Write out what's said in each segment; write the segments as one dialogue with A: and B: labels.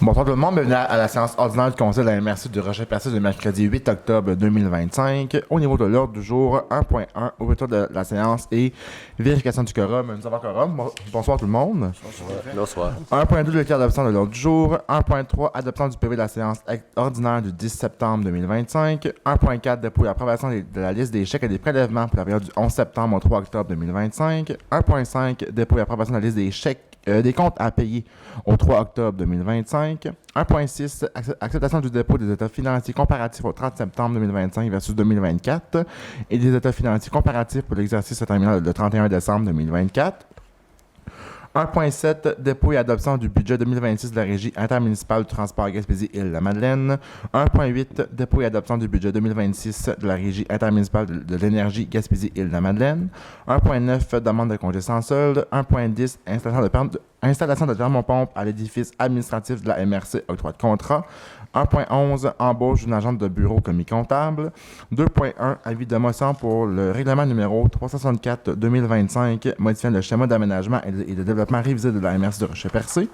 A: Bonsoir tout le monde, bienvenue à la séance ordinaire du Conseil de la MRC de Rocher-Percé du mercredi 8 octobre 2025. Au niveau de l'ordre du jour, 1.1, ouverture de la séance et vérification du quorum. Nous avons quorum. Bonsoir tout le monde.
B: Bonsoir.
A: 1.2, le cas d'adoption de l'ordre du jour. 1.3, adoption du PV de la séance ordinaire du 10 septembre 2025. 1.4, dépôt et approbation de la liste des chèques et des prélèvements pour la période du 11 septembre au 3 octobre 2025. 1.5, dépôt et approbation de la liste des chèques des comptes à payer au 3 octobre 2025. 1.6, acceptation du dépôt des états financiers comparatifs au 30 septembre 2025 versus 2024 et des états financiers comparatifs pour l'exercice se terminant le 31 décembre 2024. 1.7, dépôt et adoption du budget 2026 de la Régie intermunicipale du transport Gaspésie-Île-de-la-Madeleine. 1.8, dépôt et adoption du budget 2026 de la Régie intermunicipale de l'énergie Gaspésie-Île-de-la-Madeleine. 1.9, demande de congé sans solde. 1.10, installation de thermopompe à l'édifice administratif de la MRC, octroi de contrat. 1.11, embauche d'une agente de bureau commis comptable. 2.1, avis de motion pour le règlement numéro 364-2025, modifiant le schéma d'aménagement et de développement révisé de la MRC de Rocher-Percé.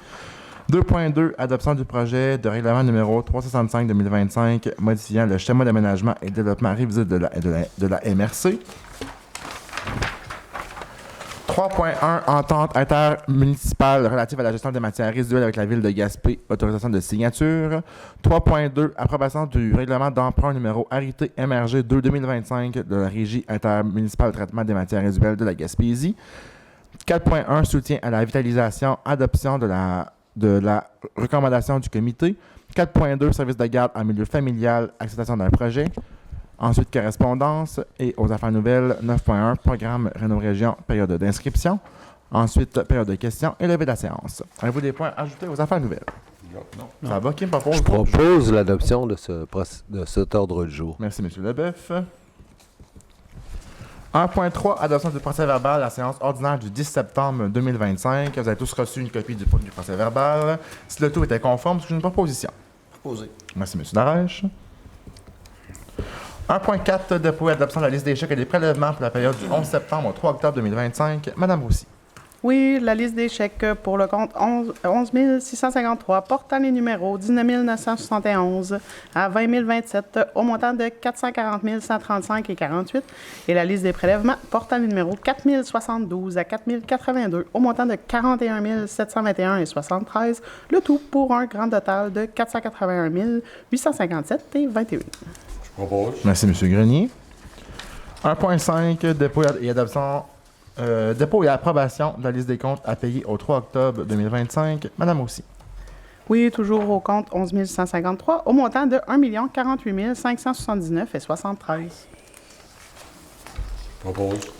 A: 2.2, adoption du projet de règlement numéro 365-2025, modifiant le schéma d'aménagement et de développement révisé de la MRC. 3.1, entente intermunicipale relative à la gestion des matières résiduelles avec la ville de Gaspé, autorisation de signature. 3.2, approbation du règlement d'emprunt numéro arrêté MRG 2-2025 de la Régie intermunicipale de traitement des matières résiduelles de la Gaspésie. 4.1, soutien à la vitalisation, adoption de la recommandation du comité. 4.2, service de garde en milieu familial, acceptation d'un projet. Ensuite, correspondance et aux affaires nouvelles, 9.1, programme Réno-Région, période d'inscription. Ensuite, période de questions et levée de la séance. Avez-vous des points ajoutés aux affaires nouvelles? Non. Ça va, qui me propose?
B: Je propose l'adoption de cet ordre du jour.
A: Merci, M. Leboeuf. 1.3, adoption du procès verbal de la séance ordinaire du 10 septembre 2025. Vous avez tous reçu une copie du procès verbal. Si le tout était conforme, c'est une proposition.
C: Proposé.
A: Merci, M. Darèche. 1.4, dépôt et adoption de la liste des chèques et des prélèvements pour la période du 11 septembre au 3 octobre 2025. Madame Roussy.
D: Oui, la liste des chèques pour le compte 11 653 portant les numéros 19 971 à 20 027 au montant de 440 135 et 48 et la liste des prélèvements portant les numéros 4 072 à 4 082 au montant de 41 721 et 73, le tout pour un grand total de 481 857 et 21.
A: Merci, M. Grenier. 1.5, dépôt et adoption, dépôt et approbation de la liste des comptes à payer au 3 octobre 2025. Madame aussi.
D: Oui, toujours au compte 11 153 au montant de 1 048 579 et 73.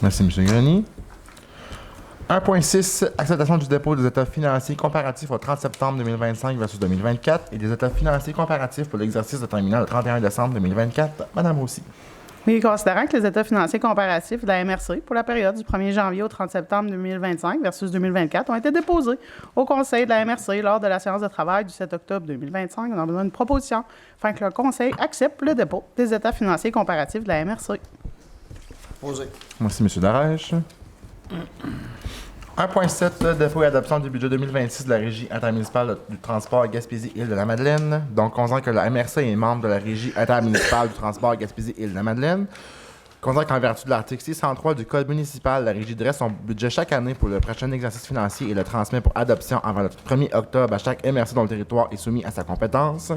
A: Merci, M. Grenier. 1.6, acceptation du dépôt des états financiers comparatifs au 30 septembre 2025 versus 2024 et des états financiers comparatifs pour l'exercice de terminant le 31 décembre 2024. Madame aussi.
D: Oui, considérant que les états financiers comparatifs de la MRC pour la période du 1er janvier au 30 septembre 2025 versus 2024 ont été déposés au Conseil de la MRC lors de la séance de travail du 7 octobre 2025, on a besoin d'une proposition afin que le Conseil accepte le dépôt des états financiers comparatifs de la MRC.
C: Proposé.
A: Merci, M. Darèche. 1.7, dépôt et adoption du budget 2026 de la Régie intermunicipale du transport Gaspésie-Île-de-la-Madeleine. Donc, considérant que la MRC est membre de la Régie intermunicipale du transport Gaspésie-Île-de-la-Madeleine. Considérant qu'en vertu de l'article 603 du Code municipal, la Régie dresse son budget chaque année pour le prochain exercice financier et le transmet pour adoption avant le 1er octobre à chaque MRC dont le territoire est soumis à sa compétence.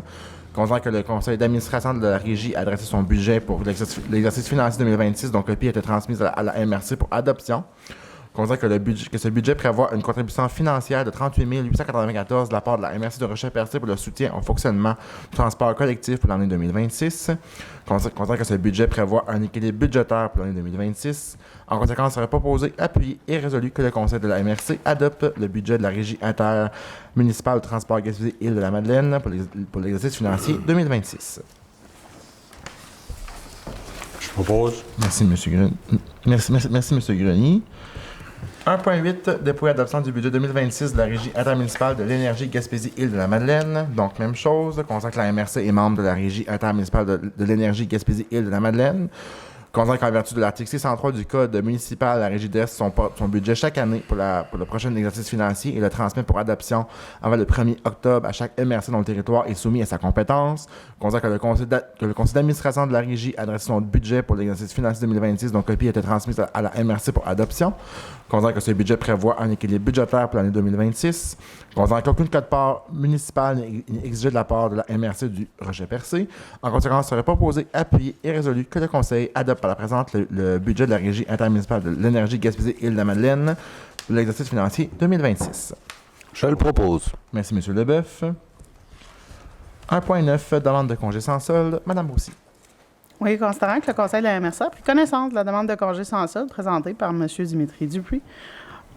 A: Considérant que le conseil d'administration de la Régie a adressé son budget pour l'exercice financier 2026, donc copie a été transmise à la MRC pour adoption. Considérant que ce budget prévoit une contribution financière de 38 894 de la part de la MRC de Rocher-Percé pour le soutien au fonctionnement du transport collectif pour l'année 2026. Considérant que ce budget prévoit un équilibre budgétaire pour l'année 2026. En conséquence, il serait proposé, appuyé et résolu que le conseil de la MRC adopte le budget de la Régie intermunicipale du transport Gaspésie-Île-de-la-Madeleine pour l'exercice financier 2026.
B: Je propose.
A: Merci, M. Grenier. Merci, M. Grenier. 1.8, dépôt et adoption du budget 2026 de la Régie intermunicipale de l'énergie Gaspésie-Île-de-la-Madeleine. Donc, même chose, considérant que la MRC est membre de la Régie intermunicipale de l'énergie Gaspésie-Île-de-la-Madeleine. Consent qu'en vertu de l'article 603 du Code municipal, la Régie dresse son budget chaque année pour le prochain exercice financier et le transmet pour adoption avant le 1er octobre à chaque MRC dont le territoire est soumis à sa compétence. Consent que le conseil d'administration de la Régie adresse son budget pour l'exercice financier 2026 dont copie a été transmise à la MRC pour adoption. Consent que ce budget prévoit un équilibre budgétaire pour l'année 2026. Consent qu'aucune quote-part municipale n'est exigée de la part de la MRC du Rocher-Percé. En conséquence, serait proposé, appuyé et résolu que le Conseil adopte par la présente le budget de la Régie intermunicipale de l'énergie Gaspésie-Île-de-la-Madeleine pour l'exercice financier 2026.
B: Je le propose.
A: Merci, M. Leboeuf. 1.9, demande de congé sans solde. Mme Roussy.
D: Oui, considérant que le Conseil de la MRC a pris connaissance de la demande de congé sans solde présentée par M. Dimitri Dupuis,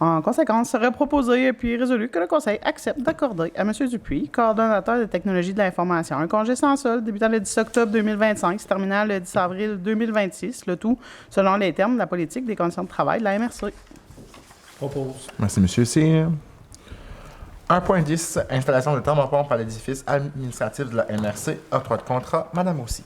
D: en conséquence, serait proposé et puis résolu que le Conseil accepte d'accorder à M. Dupuis, coordonnateur des technologies de l'information, un congé sans solde débutant le 10 octobre 2025, se terminant le 10 avril 2026, le tout selon les termes de la politique des conditions de travail de la MRC.
C: Propose.
A: Merci, M. Cyr. 1.10, installation de thermopompe à l'édifice administratif de la MRC, octroi de contrat. Mme Roussy.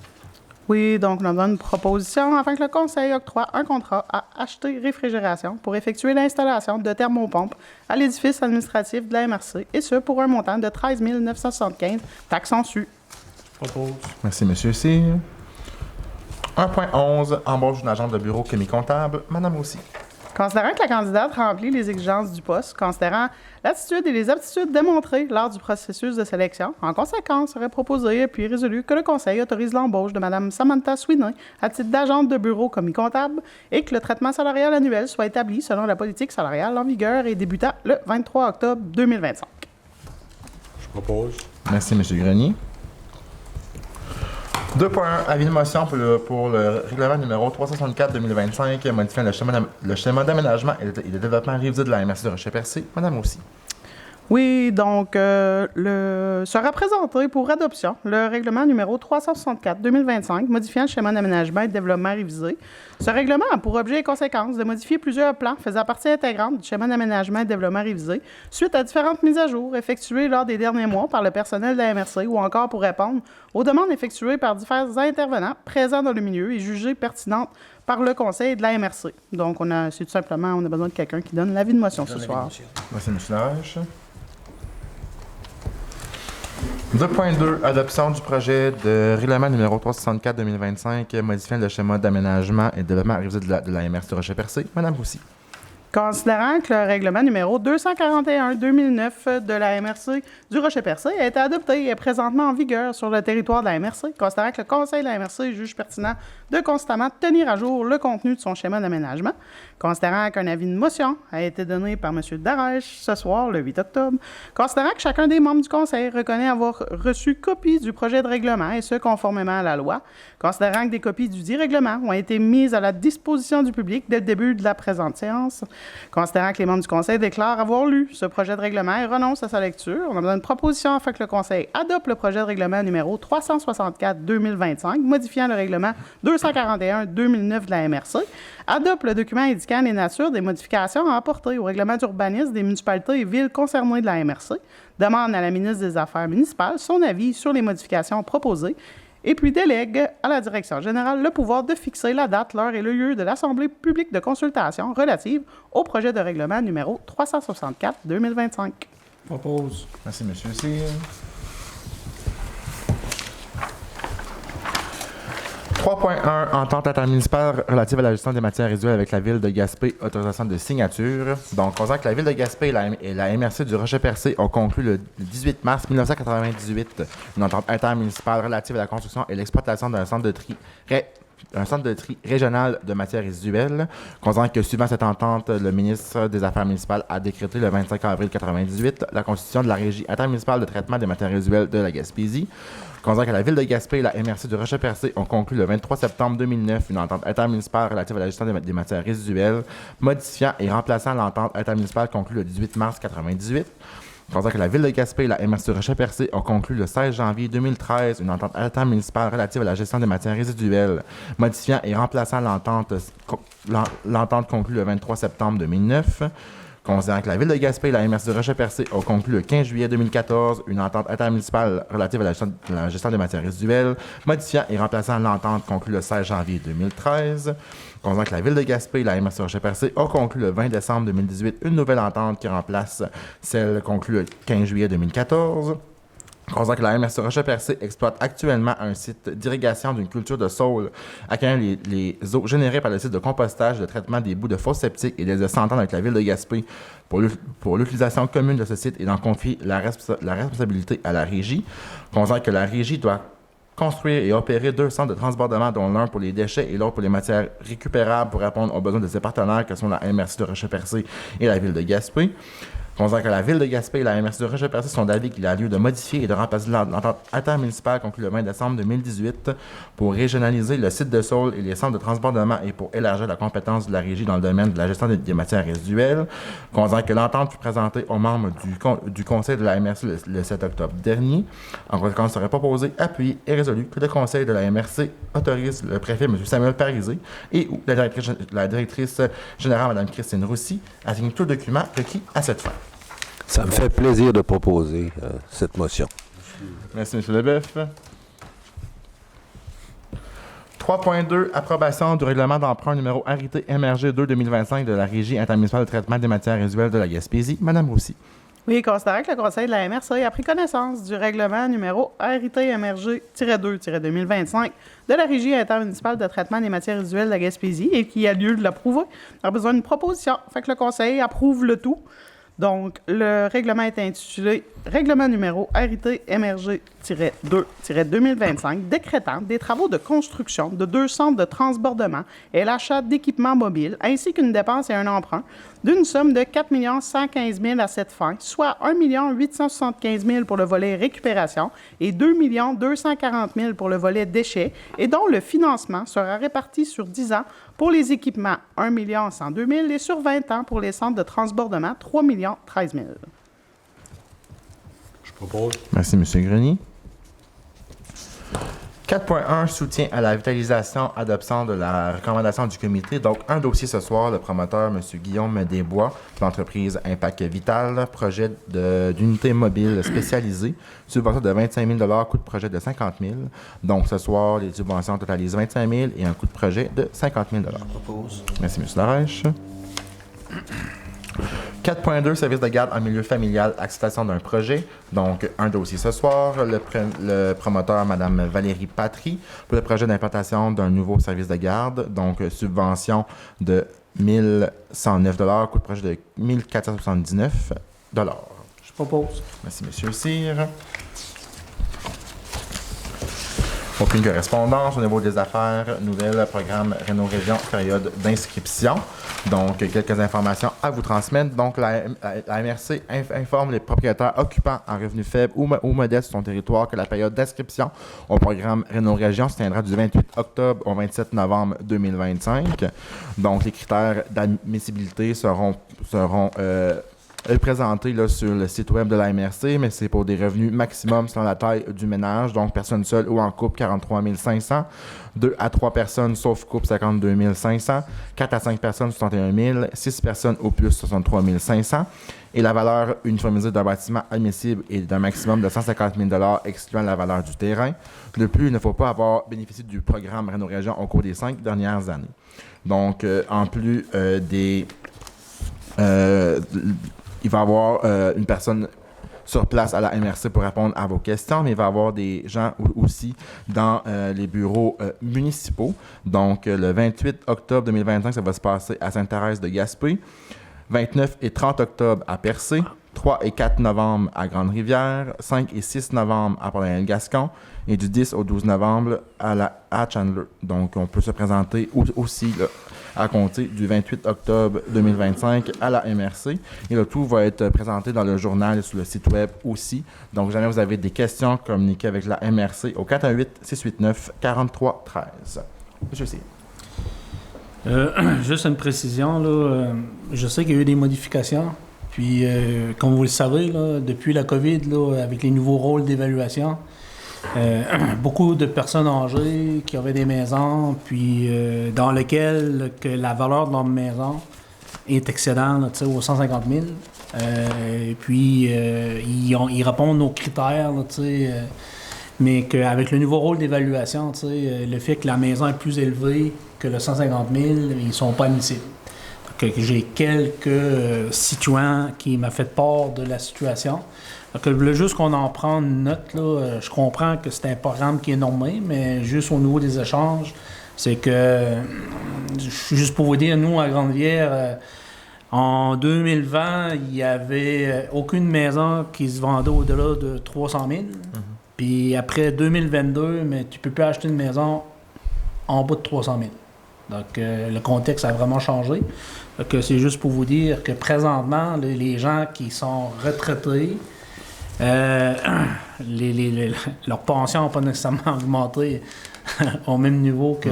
D: Oui, donc nous avons une proposition afin que le Conseil octroie un contrat à acheter réfrigération pour effectuer l'installation de thermopompes à l'édifice administratif de la MRC, et ce pour un montant de 13 975, taxes en su.
C: Propose.
A: Merci, M. Cyr. 1.11, embauche d'une agente de bureau commis-comptable. Mme Roussy.
D: Considérant que la candidate remplit les exigences du poste, considérant l'attitude et les aptitudes démontrées lors du processus de sélection, en conséquence, serait proposé et puis résolu que le Conseil autorise l'embauche de Mme Samantha Sweeney à titre d'agente de bureau commis-comptable et que le traitement salarial annuel soit établi selon la politique salariale en vigueur et débutant le 23 octobre 2025.
B: Je propose.
A: Merci, M. Grenier. 2.1, avis de motion pour le règlement numéro 364-2025 modifiant le schéma d'aménagement et de développement révisé de la MRC de Rocher-Percé. Madame aussi.
D: Oui, donc, sera présenté pour adoption le règlement numéro 364-2025 modifiant le schéma d'aménagement et de développement révisé. Ce règlement a pour objet et conséquence de modifier plusieurs plans faisant partie intégrante du schéma d'aménagement et de développement révisé suite à différentes mises à jour effectuées lors des derniers mois par le personnel de la MRC ou encore pour répondre aux demandes effectuées par divers intervenants présents dans le milieu et jugées pertinentes par le conseil de la MRC. Donc, c'est tout simplement, on a besoin de quelqu'un qui donne l'avis de motion ce soir.
A: Merci, M. Lage. 2.2, adoption du projet de règlement numéro 364-2025 modifiant le schéma d'aménagement et de développement révisé de la MRC de Rocher-Percé. Madame Roussy.
D: Considérant que le règlement numéro 241-2009 de la MRC du Rocher-Percé a été adopté et est présentement en vigueur sur le territoire de la MRC, considérant que le Conseil de la MRC juge pertinent de constamment tenir à jour le contenu de son schéma d'aménagement, considérant qu'un avis de motion a été donné par M. Darèche ce soir, le 8 octobre, considérant que chacun des membres du Conseil reconnaît avoir reçu copie du projet de règlement, et ce, conformément à la loi, considérant que des copies du dit règlement ont été mises à la disposition du public dès le début de la présente séance, considérant que les membres du Conseil déclarent avoir lu ce projet de règlement et renoncent à sa lecture, on a besoin d'une proposition afin que le Conseil adopte le projet de règlement numéro 364-2025, modifiant le règlement 241-2009 de la MRC, adopte le document indiquant les natures des modifications à apporter au règlement d'urbanisme des municipalités et villes concernées de la MRC, demande à la ministre des Affaires municipales son avis sur les modifications proposées, et puis délègue à la Direction générale le pouvoir de fixer la date, l'heure et le lieu de l'Assemblée publique de consultation relative au projet de règlement numéro 364-2025.
C: Propose.
A: Merci, M. Cyr. 3.1, entente intermunicipale relative à la gestion des matières résiduelles avec la Ville de Gaspé, autorisation de signature. Donc, on sait que la Ville de Gaspé et la MRC du Rocher-Percé ont conclu le 18 mars 1998 une entente intermunicipale relative à la construction et l'exploitation d'un centre de tri régional de matières résiduelles. Considérant que, suivant cette entente, le ministre des Affaires municipales a décrété le 25 avril 1998 la constitution de la Régie intermunicipale de traitement des matières résiduelles de la Gaspésie. Considérant que la Ville de Gaspé et la MRC du Rocher-Percé ont conclu le 23 septembre 2009 une entente intermunicipale relative à la gestion des matières résiduelles, modifiant et remplaçant l'entente intermunicipale conclue le 18 mars 1998. Considérant que la Ville de Gaspé et la MRC du Rocher-Percé ont conclu le 16 janvier 2013 une entente intermunicipale relative à la gestion des matières résiduelles, modifiant et remplaçant l'entente conclue le 23 septembre 2009. Considérant que la Ville de Gaspé et la MRC de Rocher-Percé ont conclu le 15 juillet 2014 une entente intermunicipale relative à la gestion des matières résiduelles, modifiant et remplaçant l'entente conclue le 16 janvier 2013. Considérant que la Ville de Gaspé et la MRC de Rocher-Percé ont conclu le 20 décembre 2018 une nouvelle entente qui remplace celle conclue le 15 juillet 2014. Considérant que la MRC Rocher-Percé exploite actuellement un site d'irrigation d'une culture de saule accueillant les eaux générées par le site de compostage et de traitement des boues de fosses septiques et de s'entendre avec la Ville de Gaspé pour l'utilisation commune de ce site et d'en confier la responsabilité à la Régie. Considérant que la Régie doit construire et opérer 2 centres de transbordement, dont l'un pour les déchets et l'autre pour les matières récupérables pour répondre aux besoins de ses partenaires que sont la MRC de Rocher-Percé et la Ville de Gaspé. Considérant que la Ville de Gaspé et la MRC de Rocher-Percé sont d'avis qu'il y a lieu de modifier et de remplacer l'entente intermunicipale conclue le 20 décembre 2018 pour régionaliser le site de Saule et les centres de transbordement et pour élargir la compétence de la Régie dans le domaine de la gestion des matières résiduelles. Considérant que l'entente fut présentée aux membres du Conseil de la MRC le 7 octobre dernier. En conséquence, il serait proposé, appuyé et résolu que le Conseil de la MRC autorise le préfet M. Samuel Parisé et ou la directrice générale Mme Christine Roussy à signer tout document requis à cette fin.
B: Ça me fait plaisir de proposer cette motion.
A: Merci, M. Leboeuf. 3.2, approbation du règlement d'emprunt numéro arrêté MRG 2-2025 de la Régie intermunicipale de traitement des matières résiduelles de la Gaspésie. Mme Roussy.
D: Oui, considérant que le Conseil de la MRC a pris connaissance du règlement numéro arrêté MRG-2-2025 de la Régie intermunicipale de traitement des matières résiduelles de la Gaspésie et qui a lieu de l'approuver, on a besoin d'une proposition. Fait que le Conseil approuve le tout. Donc, le règlement est intitulé Règlement numéro arrêté MRG-2-2025 décrétant des travaux de construction de 2 centres de transbordement et l'achat d'équipements mobiles, ainsi qu'une dépense et un emprunt d'une somme de 4 115 000 à cette fin, soit 1 875 000 pour le volet récupération et 2 240 000 pour le volet déchets, et dont le financement sera réparti sur 10 ans pour les équipements 1 102 000 et sur 20 ans pour les centres de transbordement 3 13 000.
C: Je propose.
A: Merci, M. Grenier. 4.1, soutien à la vitalisation, adoption de la recommandation du comité. Donc, un dossier ce soir, le promoteur, M. Guillaume Desbois, de l'entreprise Impact Vital, projet d'unité mobile spécialisée, subvention de 25 000 coût de projet de 50 000 Donc, ce soir, les subventions totalisent 25 000 et un coût de projet de 50 000
C: Je propose.
A: Merci, M. Larèche. 4.2, service de garde en milieu familial, acceptation d'un projet. Donc, un dossier ce soir. Le promoteur, Mme Valérie Patry, pour le projet d'implantation d'un nouveau service de garde. Donc, subvention de 1 109 coût de projet de 1 479
C: Je propose.
A: Merci, M. Cyr. Aucune correspondance au niveau des affaires. Nouvelle programme Réno-Région, période d'inscription. Donc, quelques informations à vous transmettre. Donc, la MRC informe les propriétaires occupants en revenus faibles ou modestes sur son territoire que la période d'inscription au programme Réno-Région se tiendra du 28 octobre au 27 novembre 2025. Donc, les critères d'admissibilité seront présenté là, sur le site web de la MRC, mais c'est pour des revenus maximum selon la taille du ménage. Donc, personne seule ou en couple, 43 500. 2 à 3 personnes, sauf couple, 52 500. 4 à 5 personnes, 61 000. 6 personnes au plus, 63 500. Et la valeur uniformisée d'un bâtiment admissible est d'un maximum de 150 000 excluant la valeur du terrain. De plus, il ne faut pas avoir bénéficié du programme Réno-Région au cours des 5 dernières années. Donc, en plus il va y avoir une personne sur place à la MRC pour répondre à vos questions, mais il va y avoir des gens aussi dans les bureaux municipaux. Donc, le 28 octobre 2025, ça va se passer à Sainte-Thérèse de Gaspé. 29 et 30 octobre à Percé. 3 et 4 novembre à Grande-Rivière. 5 et 6 novembre à Port-Daniel-Gascon. Et du 10 au 12 novembre à Chandler. Donc, on peut se présenter aussi là, à compter du 28 octobre 2025 à la MRC. Et le tout va être présenté dans le journal et sur le site web aussi. Donc, jamais vous avez des questions, communiquez avec la MRC au 418-689-4313. Monsieur C.
C: Juste une précision, là, je sais qu'il y a eu des modifications. Puis, comme vous le savez, là, depuis la COVID, là, avec les nouveaux rôles d'évaluation, beaucoup de personnes âgées qui avaient des maisons, puis dans lesquelles que la valeur de leur maison est excédent là, aux 150 000. Et puis, ils répondent aux critères, là, mais qu'avec le nouveau rôle d'évaluation, le fait que la maison est plus élevée que le 150 000, ils ne sont pas admissibles. Donc, j'ai quelques situants qui m'ont fait part de la situation. Donc, juste qu'on en prend une note, là, je comprends que c'est un programme qui est normé, mais juste au niveau des échanges, c'est que, juste pour vous dire, nous, à Grande-Rivière, en 2020, il n'y avait aucune maison qui se vendait au-delà de 300 000. Puis après 2022, mais tu ne peux plus acheter une maison en bas de 300 000. Donc, le contexte a vraiment changé. Donc, c'est juste pour vous dire que présentement, les gens qui sont retraités, leur pension n'a pas nécessairement augmenté au même niveau que...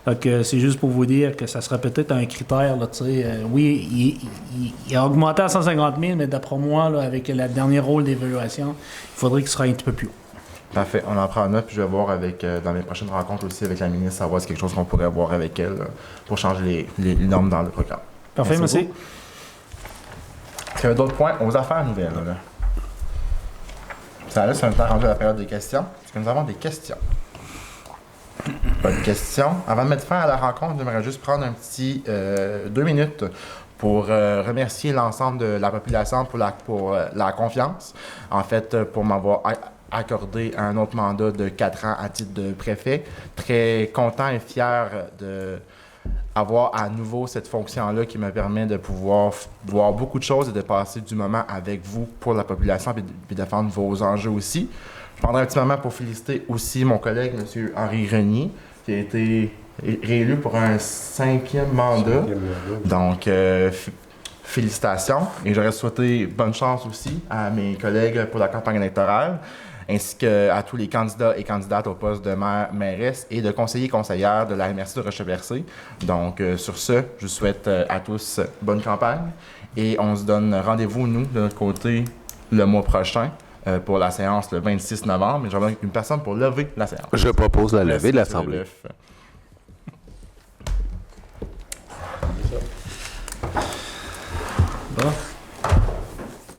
C: Donc, c'est juste pour vous dire que ça serait peut-être un critère. Là, oui, il a augmenté à 150 000, mais d'après moi, là, avec le dernier rôle d'évaluation, il faudrait qu'il soit un petit peu plus haut.
A: Parfait, on en prend en note, puis je vais voir dans mes prochaines rencontres aussi avec la ministre, savoir si c'est quelque chose qu'on pourrait voir avec elle pour changer les normes dans le programme.
C: Parfait, merci.
A: Est-ce qu'il y a d'autres points aux affaires nouvelles? Là? Ça laisse un temps rendu à la période des questions. Est-ce que nous avons des questions? Pas de questions. Avant de mettre fin à la rencontre, j'aimerais juste prendre un petit 2 minutes pour remercier l'ensemble de la population pour la confiance. En fait, pour m'avoir accordé un autre mandat de 4 ans à titre de préfet. Très content et fier d'avoir à nouveau cette fonction-là qui me permet de pouvoir voir beaucoup de choses et de passer du moment avec vous pour la population et de défendre vos enjeux aussi. Je prendrai un petit moment pour féliciter aussi mon collègue, M. Henri Renier, qui a été réélu pour un 5e mandat. Donc, félicitations. Et j'aurais souhaité bonne chance aussi à mes collègues pour la campagne électorale, ainsi qu'à tous les candidats et candidates au poste de maire, mairesse et de conseiller conseillère de la MRC de Rocheversé. Donc, sur ce, je vous souhaite à tous bonne campagne et on se donne rendez-vous, nous, de notre côté, le mois prochain pour la séance le 26 novembre. Et j'en ai une personne pour lever la séance.
B: Je propose la levée de l'Assemblée.
A: Merci, M. Leleuf.